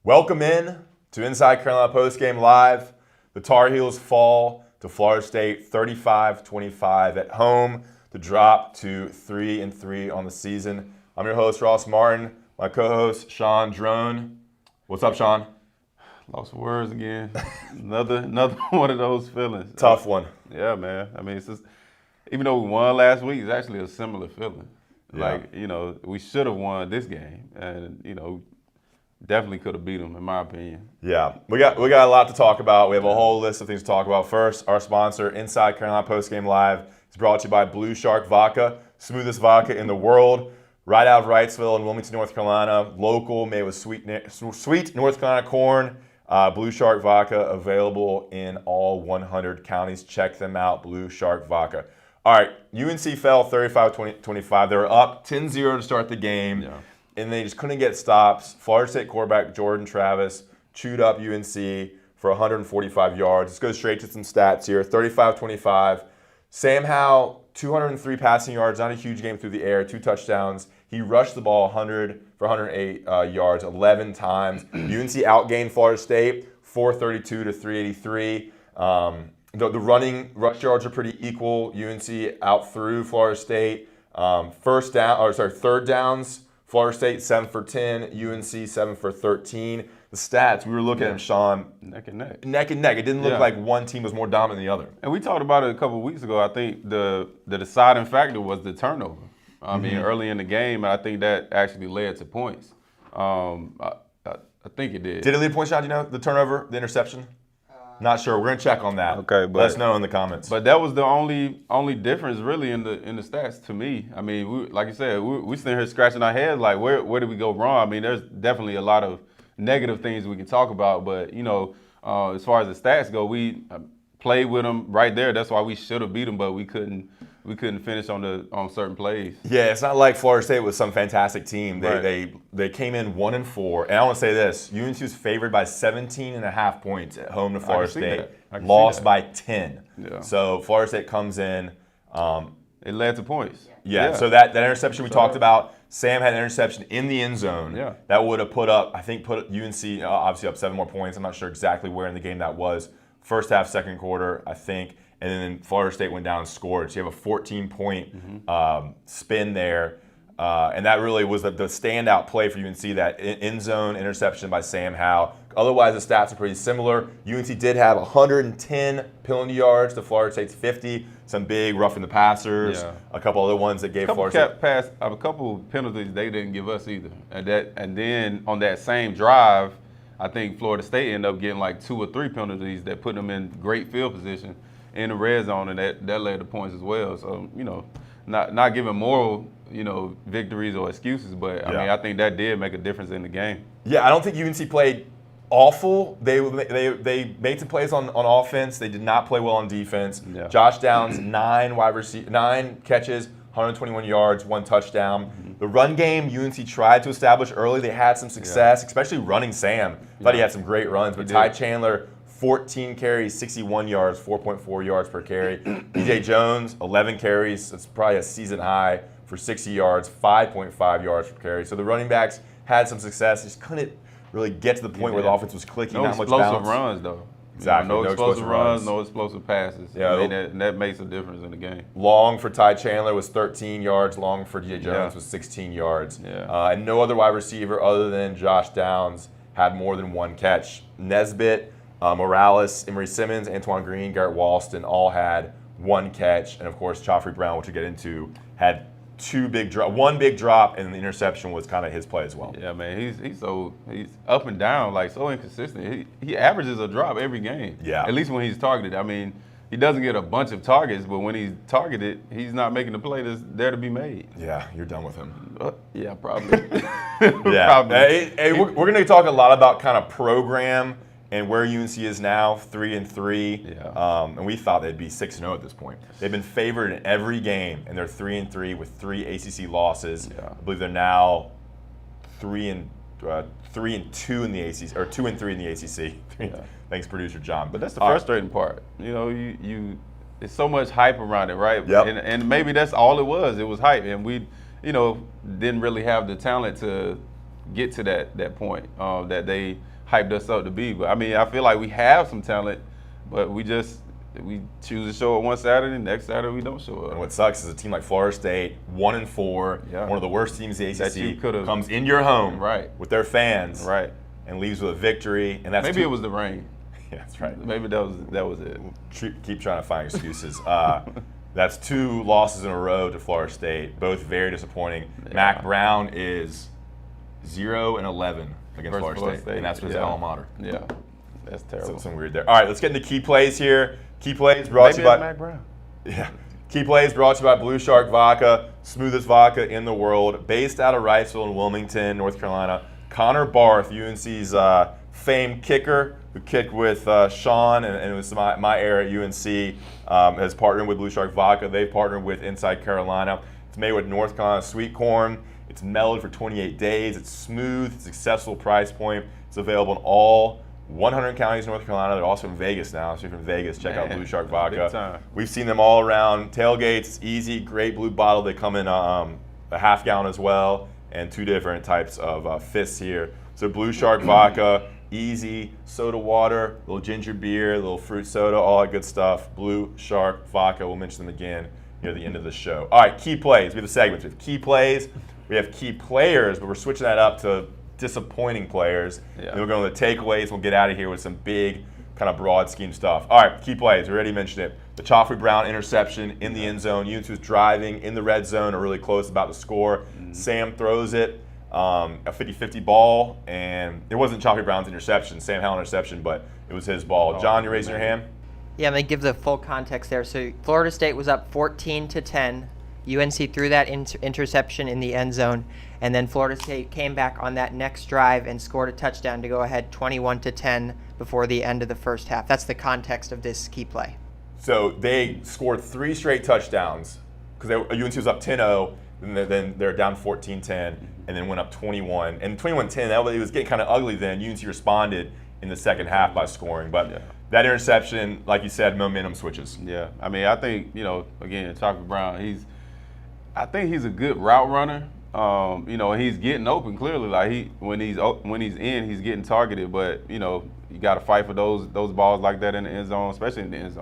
Welcome in to Inside Carolina Postgame Live. The Tar Heels fall to Florida State 35-25 at home to drop to 3-3 on the season. I'm your host, Ross Martin. My co-host, Sean Drone. What's up, Sean? Lost for words again. another one of those feelings. Tough one. Yeah, man. I mean, it's just, even though we won last week, it's actually a similar feeling. Yeah. Like, we should have won this game, and definitely could have beat them, in my opinion. Yeah, we got a lot to talk about. We have a whole list of things to talk about. First, our sponsor, Inside Carolina Postgame Live, is brought to you by Blue Shark Vodka, smoothest vodka in the world. Right out of Wrightsville in Wilmington, North Carolina. Local, made with sweet North Carolina corn. Blue Shark Vodka, available in all 100 counties. Check them out, Blue Shark Vodka. All right, UNC fell 35-25. They were up 10-0 to start the game. Yeah. And they just couldn't get stops. Florida State quarterback Jordan Travis chewed up UNC for 145 yards. Let's go straight to some stats here. 35-25. Sam Howell, 203 passing yards, not a huge game through the air, 2 touchdowns. He rushed the ball 100 for 108 yards 11 times. UNC outgained Florida State 432 to 383. The running rush yards are pretty equal. UNC out through Florida State. Third downs. Florida State 7 for 10, UNC 7 for 13. The stats, we were looking at them, Sean. Neck and neck. Neck and neck. It didn't look like one team was more dominant than the other. And we talked about it a couple of weeks ago. I think the deciding factor was the turnover. I mean, early in the game, and I think that actually led to points. I think it did. Did it lead to points, Sean? Do you know the turnover, the interception? Not sure. We're gonna check on that. Okay, but let us know in the comments. But that was the only difference really in the stats to me. I mean, like you said, we sitting here scratching our heads like where did we go wrong? I mean, there's definitely a lot of negative things we can talk about, but as far as the stats go, we played with them right there. That's why we should have beat them, but we couldn't finish on certain plays. Yeah, it's not like Florida State was some fantastic team. Right. They came in 1-4, and I want to say this: UNC was favored by 17.5 points at home to Florida State, lost by 10. Yeah. So Florida State comes in. It led to points. Yeah. So that interception we talked about, Sam had an interception in the end zone. Yeah. That would have put UNC obviously up 7 more points. I'm not sure exactly where in the game that was. First half, second quarter, I think. And then Florida State went down and scored. So you have a 14-point spin there. And that really was the standout play for UNC, that end zone interception by Sam Howell. Otherwise, the stats are pretty similar. UNC did have 110 penalty yards to Florida State's 50. Some big roughing the passers. Yeah. A couple other ones that gave Florida State. A couple penalties they didn't give us either. And then on that same drive, I think Florida State ended up getting like 2 or 3 penalties that put them in great field position in the red zone, and that led to points as well. So, not giving moral, victories or excuses, but I mean, I think that did make a difference in the game. Yeah, I don't think UNC played awful. They made some plays on offense. They did not play well on defense. Yeah. Josh Downs, 9 catches, 121 yards, 1 touchdown. The run game, UNC tried to establish early. They had some success, especially running Sam. Thought he had some great runs, but Ty Chandler, 14 carries, 61 yards, 4.4 yards per carry. DJ Jones, 11 carries. That's probably a season high for 60 yards, 5.5 yards per carry. So the running backs had some success. Just couldn't really get to the point where the offense was clicking. No not much explosive balance. runs, though. Exactly. No explosive runs, no explosive passes. Yeah, I mean, that makes a difference in the game. Long for Ty Chandler was 13 yards. Long for DJ Jones was 16 yards. Yeah. And no other wide receiver other than Josh Downs had more than 1 catch. Nesbitt, Morales, Emory Simmons, Antoine Green, Garrett Walston all had 1 catch. And, of course, Joffrey Brown, which we'll get into, had 1 big drop, and the interception was kind of his play as well. Yeah, man, he's up and down, like so inconsistent. He averages a drop every game. Yeah. At least when he's targeted. I mean, he doesn't get a bunch of targets, but when he's targeted, he's not making the play that's there to be made. Yeah, you're done with him. Yeah, probably. Yeah. Probably. Hey, we're going to talk a lot about kind of program and where UNC is now, 3-3. Yeah. And we thought they'd be 6-0 at this point. They've been favored in every game, and they're 3-3 with 3 ACC losses. Yeah. I believe they're now 3-2 in the ACC, or 2-3 in the ACC. Yeah. Thanks, producer John. But that's the frustrating part. You it's so much hype around it, right? Yep. And maybe that's all it was. It was hype, and we, didn't really have the talent to get to that point that they hyped us up to be. But I mean, I feel like we have some talent, but we choose to show up one Saturday, next Saturday we don't show up. And what sucks is a team like Florida State, 1-4, Yeah. one of the worst teams in the That you ACC, could've- comes in your home Right. with their fans Right. and leaves with a victory. And that's Maybe it was the rain. Yeah, that's right. Maybe that was it. Keep trying to find excuses. That's 2 losses in a row to Florida State, both very disappointing. Yeah. Mac Brown is 0-11 against Versus Florida State, and that's his yeah. alma mater. Yeah, that's terrible. So, something weird there. All right, let's get into key plays here. Key plays brought to you by Mac Brown. Yeah. Key plays brought to you by Blue Shark Vodka, smoothest vodka in the world, based out of Wrightsville in Wilmington, North Carolina. Connor Barth, UNC's famed kicker, who kicked with Sean, and it was my era at UNC, has partnered with Blue Shark Vodka. They've partnered with Inside Carolina. It's made with North Carolina sweet corn. It's mellowed for 28 days. It's smooth. It's accessible price point. It's available in all 100 counties in North Carolina. They're also in Vegas now. So if you're in Vegas, check out Blue Shark big Vodka. time. We've seen them all around tailgates. It's easy, great blue bottle. They come in a half gallon as well, and 2 different types of fists here. So Blue Shark Vodka, easy, soda water, little ginger beer, little fruit soda, all that good stuff. Blue Shark Vodka. We'll mention them again near the end of the show. All right, key plays. We have the segments. We have key plays. We have key players, but we're switching that up to disappointing players. Yeah. Then we're going to the takeaways. We'll get out of here with some big kind of broad scheme stuff. All right, key plays. We already mentioned it. The Joffrey Brown interception in the end zone. UNC was driving in the red zone or really close, about to score. Sam throws it, a 50-50 ball, and it wasn't Joffrey Brown's interception, Sam Howell interception, but it was his ball. John, you raising your hand? Yeah, I'm going to give the full context there. So Florida State was up 14-10. UNC threw that interception in the end zone, and then Florida State came back on that next drive and scored a touchdown to go ahead 21-10 before the end of the first half. That's the context of this key play. So they scored 3 straight touchdowns because UNC was up 10-0, and then they're down 14-10, and then went up 21. And 21-10, it was getting kind of ugly then. UNC responded in the second half by scoring. But that interception, like you said, momentum switches. Yeah, I mean, I think, again, Joffrey Brown, I think he's a good route runner. He's getting open clearly. Like when he's in, he's getting targeted. But you got to fight for those balls like that in the end zone, especially in the end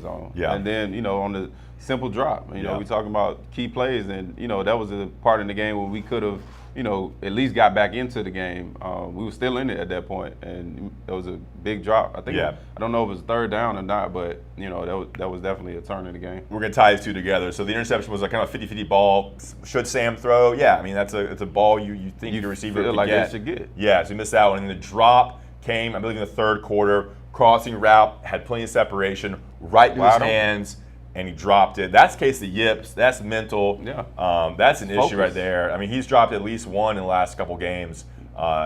zone. Yeah. And then on the simple drop. We talking about key plays, and that was a part in the game where we could have at least got back into the game. We were still in it at that point, and it was a big drop. I think. Yeah. I don't know if it was third down or not, but that was definitely a turn in the game. We're going to tie these two together. So the interception was a kind of 50-50 ball. Should Sam throw? Yeah, I mean, it's a ball you think the receiver feel could like get. they should get. Yeah, so he missed that one. And the drop came, I believe, in the third quarter. Crossing route, had plenty of separation, right to his hands, and he dropped it. That's the case of yips. That's mental. Yeah. That's an Focus. issue right there. I mean, he's dropped at least one in the last couple games.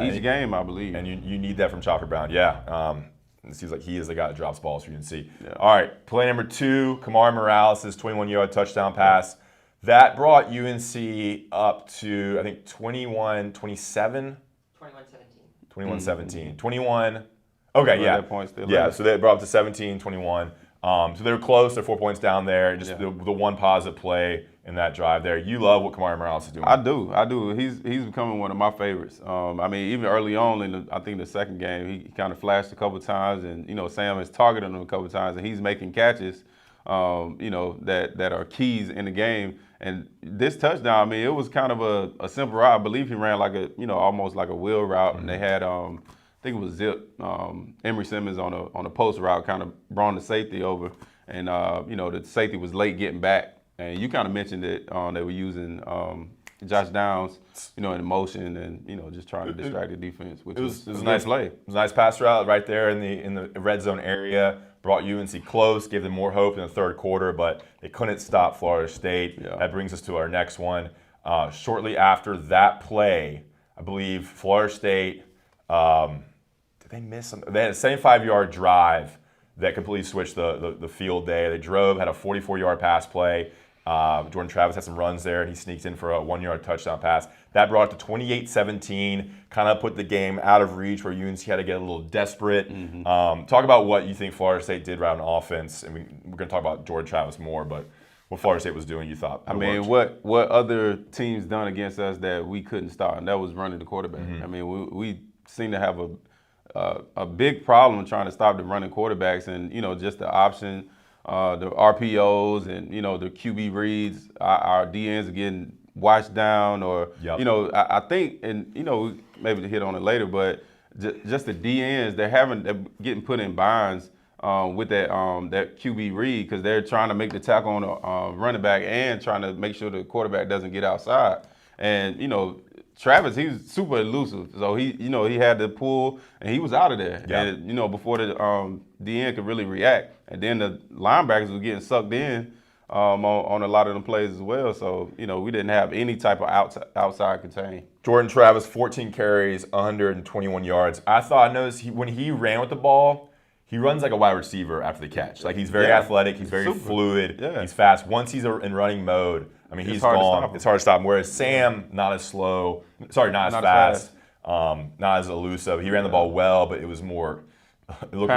Each game, I believe. And you need that from Joffrey Brown. Yeah. It seems like he is the guy that drops balls for UNC. Yeah. All right, play number 2, Kamar Morales' 21-yard touchdown pass. That brought UNC up to, I think, 21-27? 21-17. 21. Okay, yeah. That point still yeah, is. so they brought up to 17-21. So they were close. They're 4 points down there. Just the one positive play in that drive there. You love what Kamar Morales is doing. I do. He's becoming one of my favorites. I mean, even early on I think the second game, he kind of flashed a couple times, and Sam has targeted him a couple times, and he's making catches, that are keys in the game. And this touchdown, I mean, it was kind of a simple route. I believe he ran like almost like a wheel route, and they had I think it was Zip, Emory Simmons on a post route, kind of brought the safety over, and the safety was late getting back. And you kind of mentioned it. They were using Josh Downs, in motion and just trying to distract the defense, which was a nice play. It was a nice pass route right there in the red zone area. Brought UNC close, gave them more hope in the third quarter, but they couldn't stop Florida State. Yeah. That brings us to our next one. Shortly after that play, I believe Florida State. Did they miss some? They had a 75-yard drive that completely switched the field day. They drove, had a 44-yard pass play. Jordan Travis had some runs there, and he sneaks in for a 1-yard touchdown pass. That brought it to 28-17, kind of put the game out of reach where UNC had to get a little desperate. Talk about what you think Florida State did right on offense. And we're going to talk about Jordan Travis more, but what Florida State was doing, you thought? I mean, what other teams done against us that we couldn't stop, and that was running the quarterback. I mean, we seem to have a big problem trying to stop the running quarterbacks, and just the option, the RPOs, and the QB reads. Our DNs are getting watched down, or I think, and maybe to hit on it later, but just the DNs, they're getting put in binds with that QB read, because they're trying to make the tackle on a running back and trying to make sure the quarterback doesn't get outside. And Travis, he's super elusive, so he had to pull and he was out of there. Yeah. And before the DN could really react, and then the linebackers were getting sucked in on a lot of them plays as well. So we didn't have any type of outside contain. Jordan Travis, 14 carries, 121 yards. I noticed when he ran with the ball, he runs like a wide receiver after the catch. Like, he's very athletic, he's very fluid, he's fast. Once he's in running mode, I mean, he's gone. It's hard to stop him. Whereas Sam, not as slow, not as fast, not as elusive. He ran the ball well, but it was more, it looked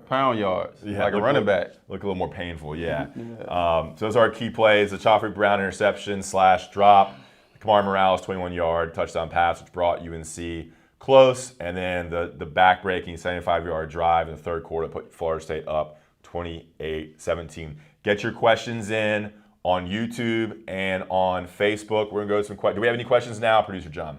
pound yards, like a running back. Look a little more painful, yeah. So those are our key plays: the Joffrey Brown interception / drop, Kamar Morales 21-yard touchdown pass, which brought UNC close, and then the back-breaking 75-yard drive in the third quarter put Florida State up 28-17. Get your questions in on YouTube and on Facebook. We're gonna go to some questions. Do we have any questions now, Producer John?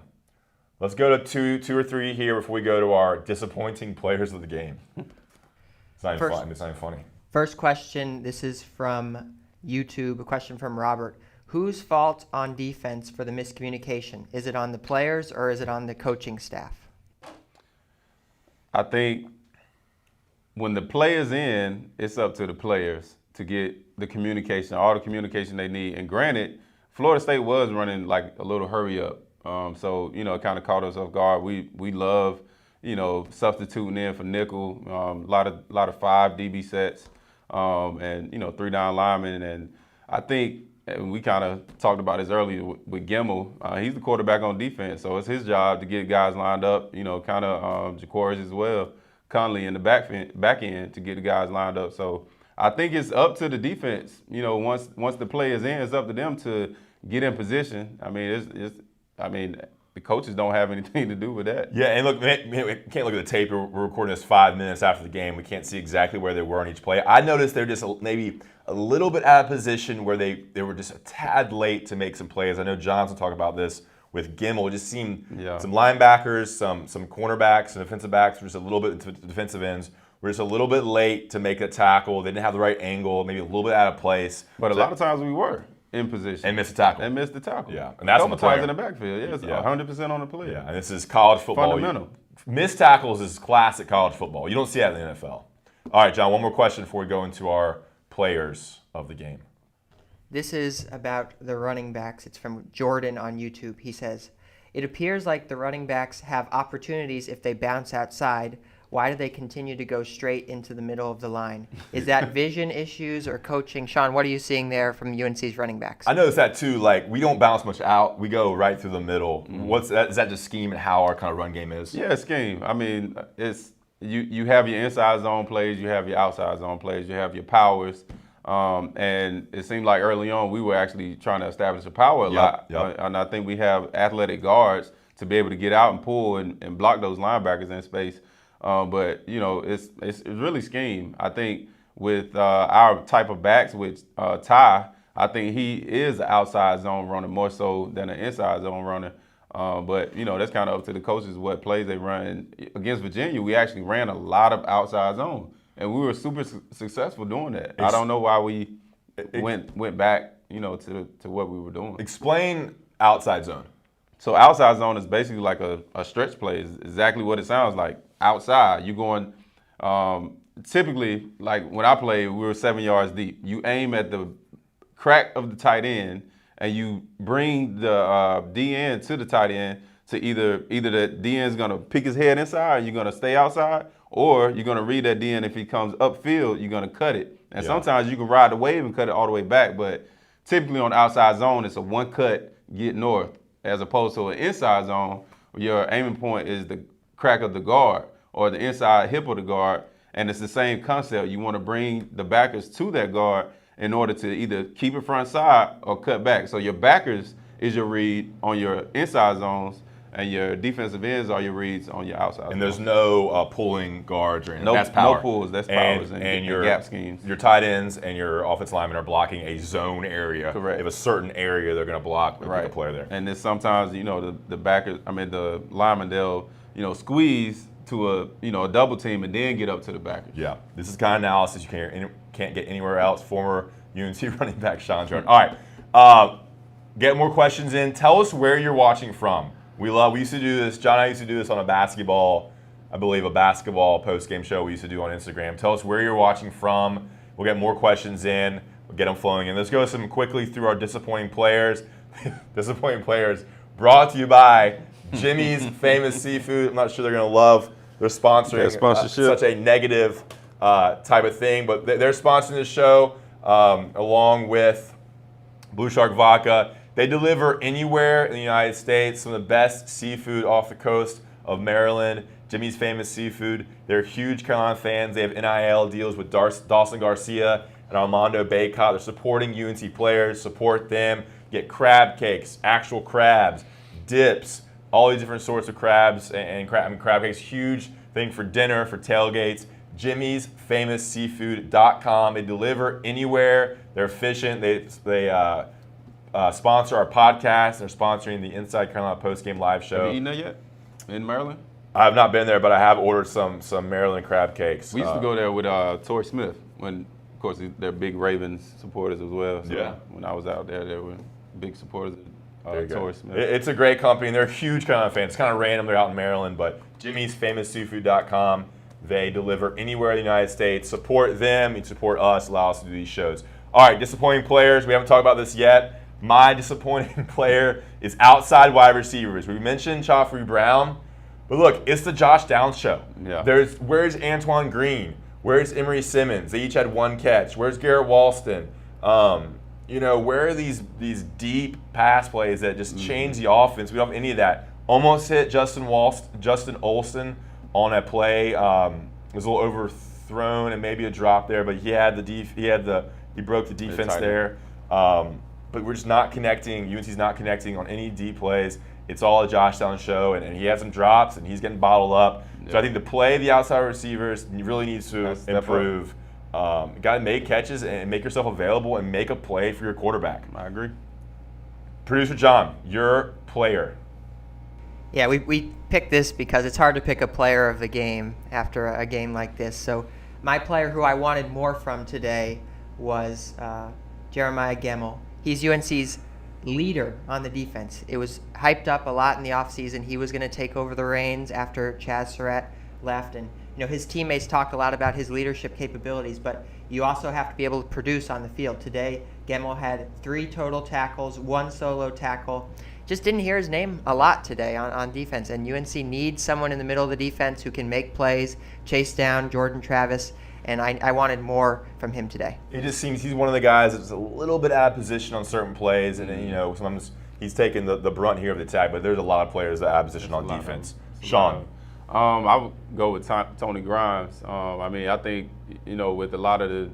Let's go to two or three here before we go to our disappointing players of the game. It's not even fun. It's not even funny. First question. This is from YouTube. A question from Robert. Whose fault on defense for the miscommunication? Is it on the players or is it on the coaching staff? I think when the player's in, it's up to the players to get the communication, all the communication they need. And granted, Florida State was running like a little hurry up. So, it kind of caught us off guard. We love, substituting in for nickel, a lot of 5 DB sets, and, 3 down linemen. And I think, and we kind of talked about this earlier with Gemmel, he's the quarterback on defense. So it's his job to get guys lined up, kind of Ja'Cory as well, Conley in the back end to get the guys lined up. So I think it's up to the defense. Once the play is in, it's up to them to get in position. I mean, the coaches don't have anything to do with that. Yeah, and look, we can't look at the tape. We're recording this 5 minutes after the game. We can't see exactly where they were on each play. I noticed they're just maybe a little bit out of position where they were just a tad late to make some plays. I know Johnson talked about this with Gemmel. It just seemed some linebackers, some cornerbacks, and defensive backs were just a little bit, defensive ends, were just a little bit late to make a tackle. They didn't have the right angle, maybe a little bit out of place. But a lot of times we were in position. And missed the tackle. Yeah. And that's on the player. Times in the backfield. Yeah, it's 100% on the player. Yeah, and this is college football. Fundamental. Missed tackles is classic college football. You don't see that in the NFL. All right, John, one more question before we go into our players of the game. This is about the running backs. It's from Jordan on YouTube. He says, it appears like the running backs have opportunities if they bounce outside. Why do they continue to go straight into the middle of the line? Is that vision issues or coaching? Sean, what are you seeing there from UNC's running backs? I noticed that too. Like, we don't bounce much out. We go right through the middle. What's that? Is that just scheme and how our kind of run game is? Yeah, scheme. I mean, it's you have your inside zone plays, you have your outside zone plays, you have your powers. And it seemed like early on we were actually trying to establish a power a lot. And I think we have athletic guards to be able to get out and pull and block those linebackers in space. But it's really scheme. I think with our type of backs, with Ty, I think he is an outside zone runner more so than an inside zone runner. But that's kind of up to the coaches what plays they run. Against Virginia, we actually ran a lot of outside zone, and we were super successful doing that. I don't know why we went back, to what we were doing. Explain outside zone. So outside zone is basically like a stretch play. It's exactly what it sounds like. Outside, you're going, typically, like when I played, we were 7 yards deep. You aim at the crack of the tight end, and you bring the DN to the tight end to either the DN is going to pick his head inside, you're going to stay outside, or you're going to read that DN. If he comes upfield, you're going to cut it. And sometimes you can ride the wave and cut it all the way back, but typically on the outside zone, it's a one cut, get north, as opposed to an inside zone, where your aiming point is the crack of the guard or the inside hip of the guard, and it's the same concept. You want to bring the backers to that guard in order to either keep it front side or cut back. So your backers is your read on your inside zones, And your defensive ends are your reads on your outside. And there's no pulling guards or anything. No, That's power. no pulls. That's powers and your gap schemes. Your tight ends and your offensive linemen are blocking a zone area. Correct. They have a certain area they're going to block with a player there. And then sometimes, the backers, the linemen, they'll, squeeze to a double team and then get up to the backers. Yeah. This is kind of analysis you can't get anywhere else. Former UNC running back Sean Jordan. All right. Get more questions in. Tell us where you're watching from. We used to do this. John and I used to do this on a basketball post-game show we used to do on Instagram. Tell us where you're watching from. We'll get more questions in. We'll get them flowing in. Let's go quickly through our disappointing players. Disappointing players brought to you by Jimmy's Famous Seafood. I'm not sure they're going to love their sponsoring such a negative type of thing, but they're sponsoring this show along with Blue Shark Vodka. They deliver anywhere in the United States, some of the best seafood off the coast of Maryland. Jimmy's Famous Seafood. They're huge Carolina fans. They have NIL deals with Dawson Garcia and Armando Baycott. They're supporting UNC players. Support them. Get crab cakes, actual crabs, dips, all these different sorts of crabs and crab cakes. Huge thing for dinner, for tailgates. Jimmy'sFamousSeafood.com. They deliver anywhere. They're efficient. They sponsor our podcast. They're sponsoring the Inside Carolina Postgame live show. Have you eaten that yet in Maryland? I have not been there, but I have ordered some Maryland crab cakes. We used to go there with Torrey Smith when, of course, they're big Ravens supporters as well. So when I was out there, they were big supporters of Torrey Smith. It's a great company, and they're huge Carolina fans. It's kind of random they're out in Maryland, but Jimmy'sFamousSeafood.com. They deliver anywhere in the United States. Support them. You support us. Allow us to do these shows. All right, disappointing players. We haven't talked about this yet. My disappointing player is outside wide receivers. We mentioned Joffrey Brown, but look, it's the Josh Downs show. Yeah. Where's Antoine Green? Where's Emery Simmons? They each had one catch. Where's Garrett Walston? Where are these deep pass plays that just change the offense? We don't have any of that. Almost hit Justin Olsen on a play. It was a little overthrown and maybe a drop there, but he broke the defense there. But we're just not connecting. UNC's not connecting on any deep plays. It's all a Josh Downs show, and he has some drops, and he's getting bottled up. Yeah. So I think the play of the outside receivers really needs to improve. You got to make catches and make yourself available and make a play for your quarterback. I agree. Producer John, your player. Yeah, we picked this because it's hard to pick a player of the game after a game like this. So my player who I wanted more from today was Jeremiah Gemmel. He's UNC's leader on the defense. It was hyped up a lot in the offseason. He was going to take over the reins after Chaz Surratt left. And his teammates talked a lot about his leadership capabilities, but you also have to be able to produce on the field. Today, Gemmel had 3 total tackles, 1 solo tackle. Just didn't hear his name a lot today on defense. And UNC needs someone in the middle of the defense who can make plays, chase down Jordan Travis. And I wanted more from him today. It just seems he's one of the guys that's a little bit out of position on certain plays, and sometimes he's taking the brunt here of the attack. But there's a lot of players that are out of position on defense. Sean, I would go with Tony Grimes. I think with a lot of the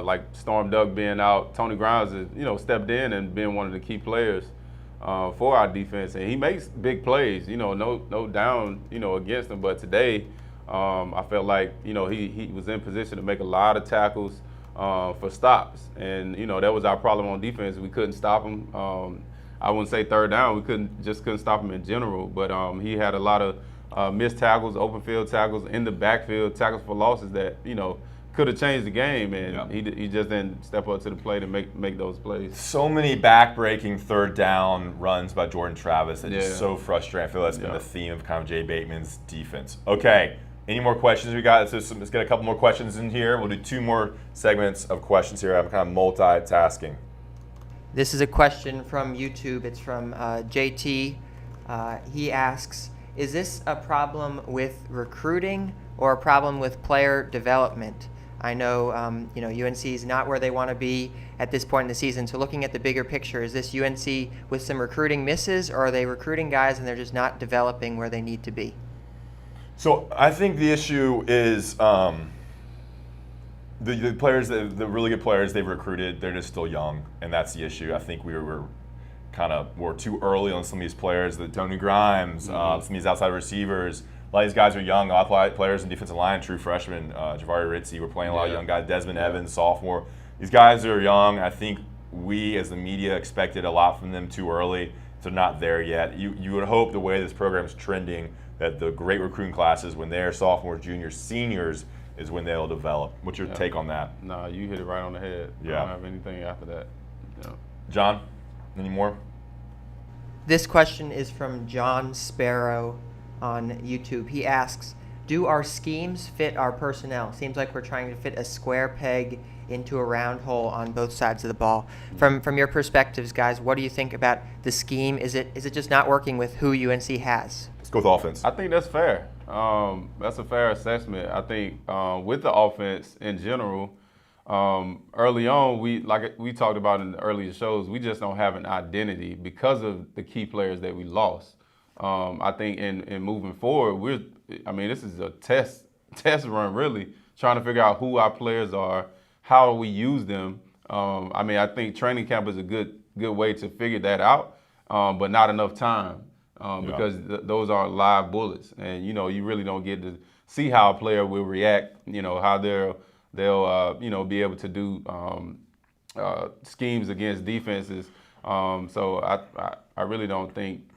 like Storm Duck being out, Tony Grimes has stepped in and been one of the key players for our defense, and he makes big plays. No down against him, but today. I felt like he was in position to make a lot of tackles for stops, and that was our problem on defense. We couldn't stop him. I wouldn't say third down. We couldn't stop him in general. But he had a lot of missed tackles, open field tackles, in the backfield tackles for losses that could have changed the game, and he just didn't step up to the plate and make those plays. So many back-breaking third down runs by Jordan Travis that is so frustrating. I feel that's been the theme of kind of Jay Bateman's defense. Okay. Any more questions we got? Let's get a couple more questions in here. We'll do 2 more segments of questions here. I'm kind of multitasking. This is a question from YouTube. It's from JT. He asks, is this a problem with recruiting or a problem with player development? I know UNC is not where they want to be at this point in the season. So looking at the bigger picture, is this UNC with some recruiting misses, or are they recruiting guys and they're just not developing where they need to be? So I think the issue is the players, the really good players they've recruited, they're just still young, and that's the issue. I think we were kind of were too early on some of these players. The Tony Grimes, some of these outside receivers. A lot of these guys are young, athletic players in defensive line, true freshmen. Javari Ritzy, we're playing a lot of young guys. Desmond Evans, sophomore. These guys are young. I think we, as the media, expected a lot from them too early. They're not there yet. You would hope the way this program is trending that the great recruiting classes, when they're sophomores, juniors, seniors, is when they'll develop. What's your take on that? No, you hit it right on the head. Yeah. I don't have anything after that. No. John, any more? This question is from John Sparrow on YouTube. He asks, do our schemes fit our personnel? Seems like we're trying to fit a square peg into a round hole on both sides of the ball. From your perspectives, guys, what do you think about the scheme? Is it just not working with who UNC has? Let's go with offense. I think that's fair. That's a fair assessment. I think with the offense in general, early on, we talked about in the earlier shows, we just don't have an identity because of the key players that we lost. I think in moving forward, this is a test run really, trying to figure out who our players are, how we use them. I think training camp is a good way to figure that out, but not enough time because those are live bullets, and you really don't get to see how a player will react. How they'll be able to do schemes against defenses. So I really don't think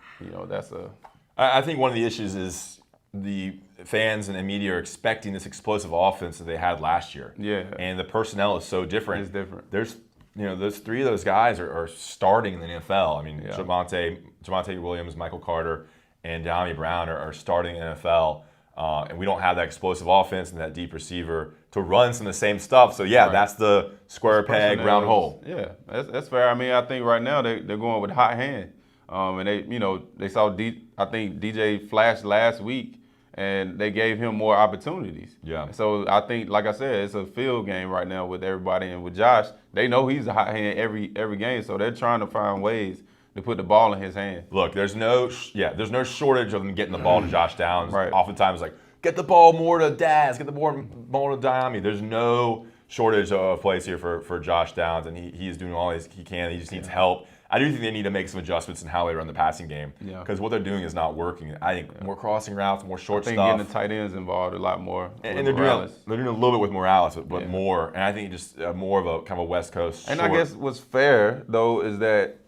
that's a. I think one of the issues is the fans and the media are expecting this explosive offense that they had last year. Yeah. And the personnel is so different. It's different. There's, those three of those guys are starting in the NFL. I mean, Javonte Williams, Michael Carter, and De'Ami Brown are starting in the NFL. And we don't have that explosive offense and that deep receiver to run some of the same stuff. So, that's the square peg, round hole. Yeah, that's fair. I think right now they're going with hot hand. And they saw I think DJ flashed last week, and they gave him more opportunities. Yeah. So I think, like I said, it's a field game right now with everybody, and with Josh, they know he's a hot hand every game, so they're trying to find ways to put the ball in his hand. Look, there's no shortage of them getting the ball to Josh Downs. Right. Oftentimes, get the ball more to Daz, get the ball to Diami. There's no shortage of plays here for Josh Downs, and he's doing all he can. He just needs help. I do think they need to make some adjustments in how they run the passing game because what they're doing is not working. I think more crossing routes, more short stuff. I think getting the tight ends involved a lot more. And they're doing a little bit with Morales, but more. And I think just more of a kind of a West Coast. And I guess what's fair though is that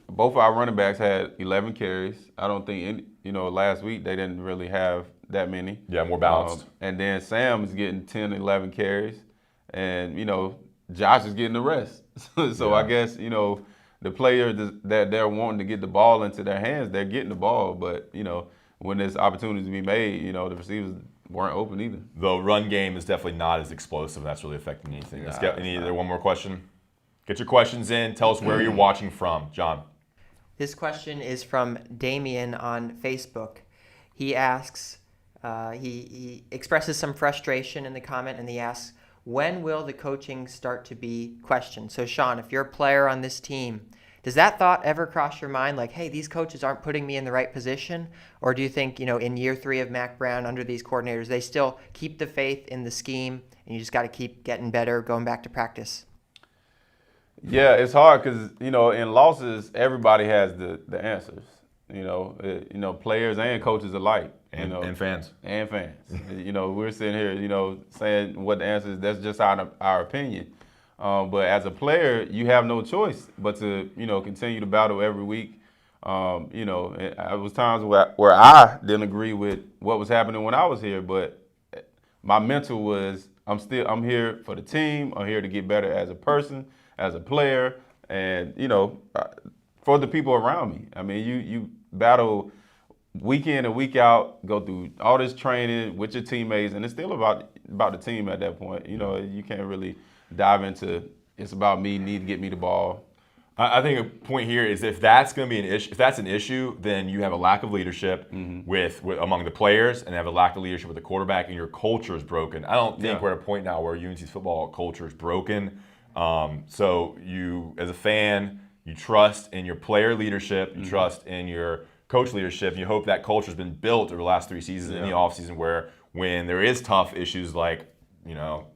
both our running backs had 11 carries. I don't think last week they didn't really have that many. Yeah, more balanced. And then Sam is getting 10, 11 carries, and Josh is getting the rest. So I guess the players that they're wanting to get the ball into their hands, they're getting the ball. But, when there's opportunities to be made, the receivers weren't open either. The run game is definitely not as explosive. That's really affecting anything. Let's get one more question. Get your questions in. Tell us where you're watching from. John. This question is from Damien on Facebook. He asks, he expresses some frustration in the comment, and he asks, when will the coaching start to be questioned? So, Sean, if you're a player on this team, does that thought ever cross your mind, like, hey, these coaches aren't putting me in the right position? Or do you think, in year 3 of Mac Brown, under these coordinators, they still keep the faith in the scheme, and you just got to keep getting better, going back to practice? Yeah, it's hard because, in losses, everybody has the answers. Players and coaches alike. And fans. And fans. We're sitting here, saying what the answer is. That's just our opinion. But as a player, you have no choice but to, continue to battle every week. There was times where I didn't agree with what was happening when I was here, but my mental was, I'm here for the team. I'm here to get better as a person, as a player, and, for the people around me. I mean, you battle week in and week out, go through all this training with your teammates, and it's still about the team at that point. You can't really dive into it's about me, need to get me the ball. I think a point here is if that's going to be an issue, if that's an issue, then you have a lack of leadership with among the players, and have a lack of leadership with the quarterback, and your culture is broken. I don't think we're at a point now where UNC's football culture is broken. So you, as a fan, you trust in your player leadership, you trust in your coach leadership, and you hope that culture has been built over the last 3 seasons in the offseason, where when there is tough issues like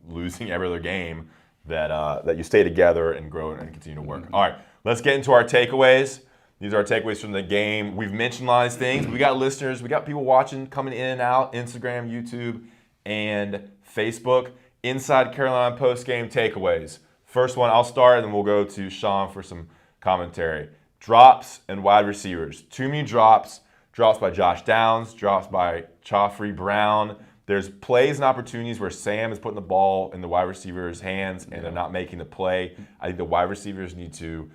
losing every other game, that you stay together and grow and continue to work. All right, let's get into our takeaways. These are our takeaways from the game. We've mentioned a lot of these things. We got listeners. We got people watching, coming in and out, Instagram, YouTube, and Facebook. Inside Carolina Postgame takeaways. First one, I'll start, and then we'll go to Sean for some commentary. Drops and wide receivers. Too many drops. Drops by Josh Downs. Drops by Joffrey Brown. There's plays and opportunities where Sam is putting the ball in the wide receiver's hands, and they're not making the play. I think the wide receivers need to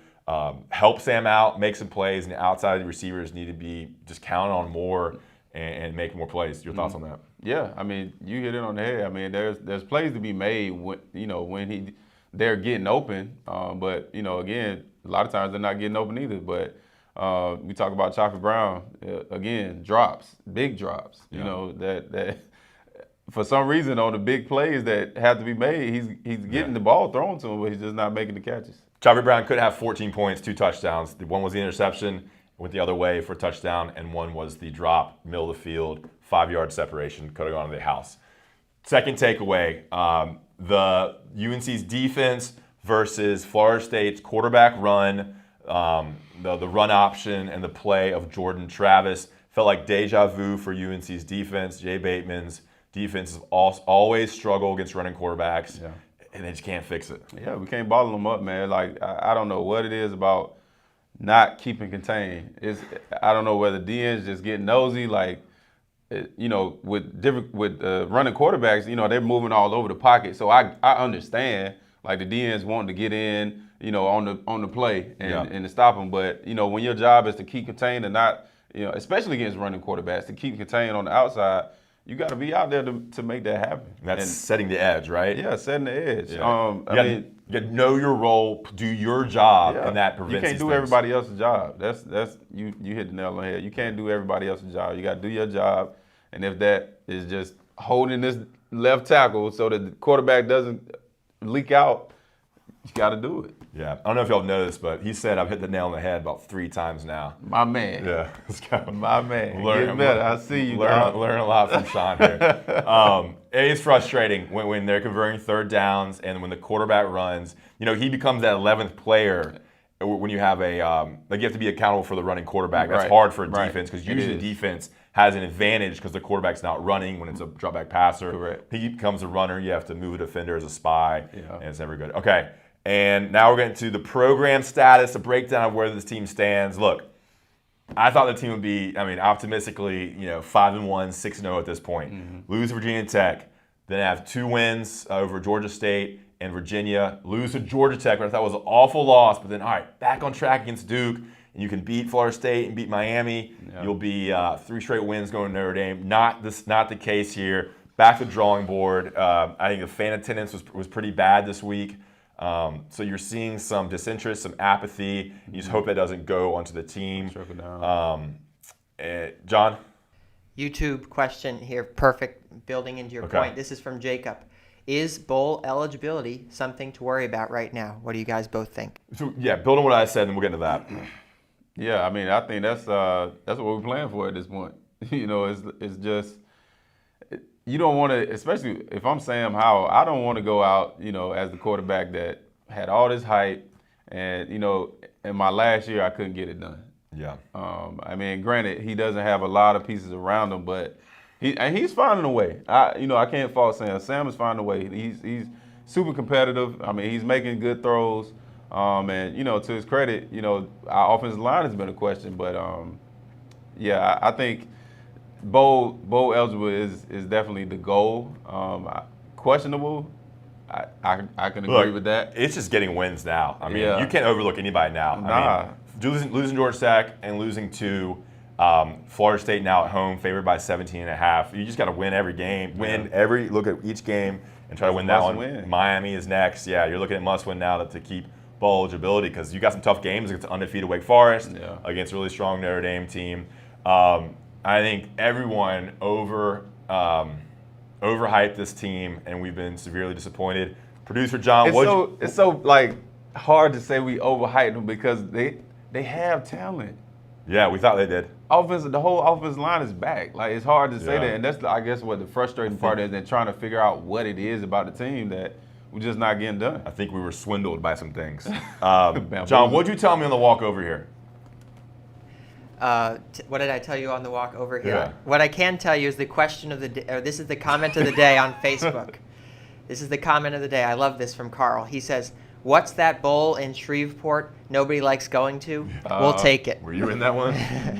help Sam out, make some plays, and the outside receivers need to be just counting on more and make more plays. Your thoughts on that? Yeah, I mean, you hit it on the head. I mean, there's plays to be made when they're getting open. But again, a lot of times they're not getting open either. But we talk about Joffrey Brown again, drops, big drops. Yeah. That for some reason on the big plays that have to be made, he's getting the ball thrown to him, but he's just not making the catches. Joffrey Brown could have 14 points, 2 touchdowns. One was the interception, went the other way for a touchdown, and one was the drop, middle of the field, 5-yard separation, could have gone to the house. Second takeaway, the UNC's defense versus Florida State's quarterback run, the run option and the play of Jordan Travis felt like deja vu for UNC's defense. Jay Bateman's defense has always struggled against running quarterbacks. Yeah. And they just can't fix it. Yeah, we can't bottle them up, man. Like, I don't know what it is about not keeping contained. I don't know whether DN's just getting nosy, like, with running quarterbacks, they're moving all over the pocket. So I understand, like, the DN's wanting to get in, on the play and to stop them. But, when your job is to keep contained and not, especially against running quarterbacks, to keep contained on the outside, you got to be out there to make that happen. That's setting the edge, right? Yeah, setting the edge. Yeah. You got to know your role, do your job, and that prevents You can't these do things. everybody else's job. That's you hit the nail on the head. You can't do everybody else's job. You got to do your job, and if that is just holding this left tackle so that the quarterback doesn't leak out, you got to do it. Yeah, I don't know if y'all noticed, but he said I've hit the nail on the head about 3 times now. My man. Yeah, My man. Learn Get better. I see you. Learn a lot from Sean here. It is frustrating when they're converting third downs and when the quarterback runs. He becomes that 11th player when you have you have to be accountable for the running quarterback. That's hard for a defense because usually the defense has an advantage because the quarterback's not running when it's a drop back passer. Correct. He becomes a runner. You have to move a defender as a spy, and it's never good. Okay. And now we're getting to the program status, a breakdown of where this team stands. Look, I thought the team would be, optimistically, 5-1, 6-0 at this point. Mm-hmm. Lose Virginia Tech, then have 2 wins over Georgia State and Virginia. Lose to Georgia Tech, which I thought was an awful loss, but then, all right, back on track against Duke, and you can beat Florida State and beat Miami. Yeah. You'll be 3 straight wins going to Notre Dame. Not the case here. Back to the drawing board. I think the fan attendance was pretty bad this week. So you're seeing some disinterest, some apathy. You just hope that doesn't go onto the team. Trickle down. John? YouTube question here, perfect, building into your point. This is from Jacob. Is bowl eligibility something to worry about right now? What do you guys both think? So, build on what I said, and we'll get into that. Yeah, I think that's what we're playing for at this point. It's just you don't want to, especially if I'm Sam Howell, I don't want to go out, as the quarterback that had all this hype, and in my last year I couldn't get it done. Yeah. Granted, he doesn't have a lot of pieces around him, but he's finding a way. I can't fault Sam. Sam is finding a way. He's super competitive. He's making good throws. And to his credit, our offensive line has been a question, but I think bowl eligible is definitely the goal. Questionable, I can agree with that. It's just getting wins now. You can't overlook anybody now. Nah. Losing Georgia Tech and losing to Florida State now at home, favored by 17.5. You just got to win every game. Look at each game and try to win that one. Win. Miami is next. Yeah, you're looking at must win now to keep bowl eligibility because you got some tough games against undefeated Wake Forest, against a really strong Notre Dame team. I think everyone overhyped this team, and we've been severely disappointed. Producer John, it's so hard to say we overhyped them because they have talent. Yeah, we thought they did. The whole offensive line is back. It's hard to say that, and that's I guess what the frustrating part is, and trying to figure out what it is about the team that we're just not getting done. I think we were swindled by some things. John, what'd you tell me on the walk over here? What did I tell you on the walk over here? Yeah. What I can tell you is the question of the day, or this is the comment of the day on Facebook. This is the comment of the day. I love this from Carl. He says, "What's that bowl in Shreveport nobody likes going to? We'll take it." Were you in that one?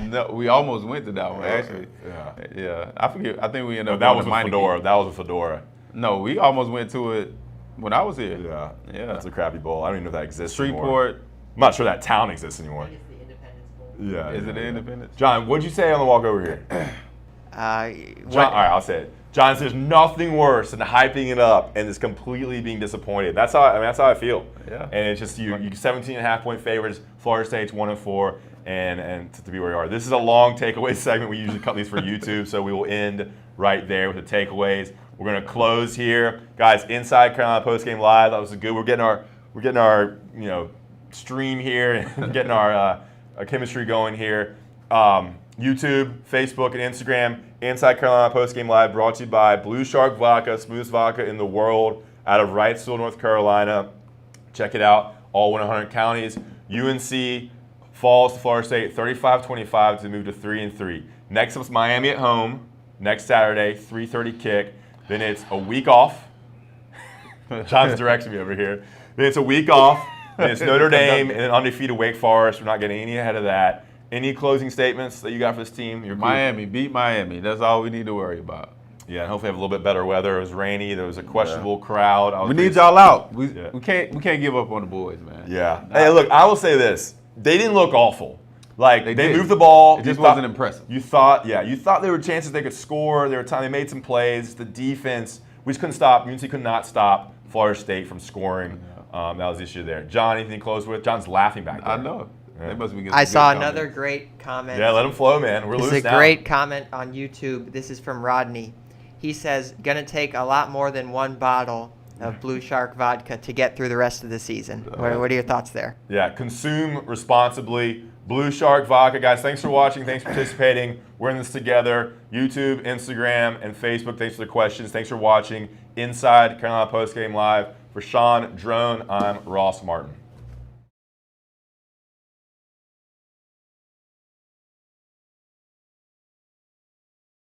No, we almost went to that one actually. Yeah. Yeah, I forget. I think we ended up. That going was to a Meineke. Fedora. That was a Fedora. No, we almost went to it when I was here. Yeah. Yeah. That's a crappy bowl. I don't even know if that exists anymore. Shreveport. I'm not sure that town exists anymore. Yeah. Is yeah, it the yeah. Independence? John, what'd you say on the walk over here? What- John, all right, I'll say it. John, there's nothing worse than hyping it up and just completely being disappointed. That's how that's how I feel. Yeah. And it's just you 17.5-point favorites. Florida State's 1-4, and to be where you are. This is a long takeaway segment. We usually cut these for YouTube, so we will end right there with the takeaways. We're gonna close here, guys. Inside Carolina Postgame Live. That was good. We're getting our stream here and getting our chemistry going here. YouTube, Facebook, and Instagram. Inside Carolina Postgame Live, brought to you by Blue Shark Vodka, smoothest vodka in the world, out of Wrightsville, North Carolina. Check it out. All 100 counties. UNC falls to Florida State 35-25 to move to 3-3. Next up's Miami at home. Next Saturday, 3:30 kick. Then it's a week off. John's directing me over here. Then it's a week off. Then it's Notre Dame and then undefeated Wake Forest. We're not getting any ahead of that. Any closing statements that you got for this team? Miami beat Miami. That's all we need to worry about. Yeah, and hopefully have a little bit better weather. It was rainy. There was a questionable crowd. We need y'all out. We Yeah. can't give up on the boys, man. Yeah. Hey, look, I will say this. They didn't look awful. Like, they did. moved the ball. It just You thought- wasn't impressive. You thought there were chances they could score. They made some plays. The defense, we just couldn't stop. UNC could not stop Florida State from scoring. That was the issue there. John, anything to close with? John's laughing back there. I know. They must be getting I some saw good another comments. great comment. Yeah, let them flow, man. We're This loose is a now. great comment on YouTube. This is from Rodney. He says, "Gonna take a lot more than one bottle of Blue Shark vodka to get through the rest of the season." What are your thoughts there? Yeah, consume responsibly. Blue Shark Vodka. Guys, thanks for watching. Thanks for participating. We're in this together. YouTube, Instagram, and Facebook. Thanks for the questions. Thanks for watching Inside Carolina Postgame Live. For Sean Drone, I'm Ross Martin.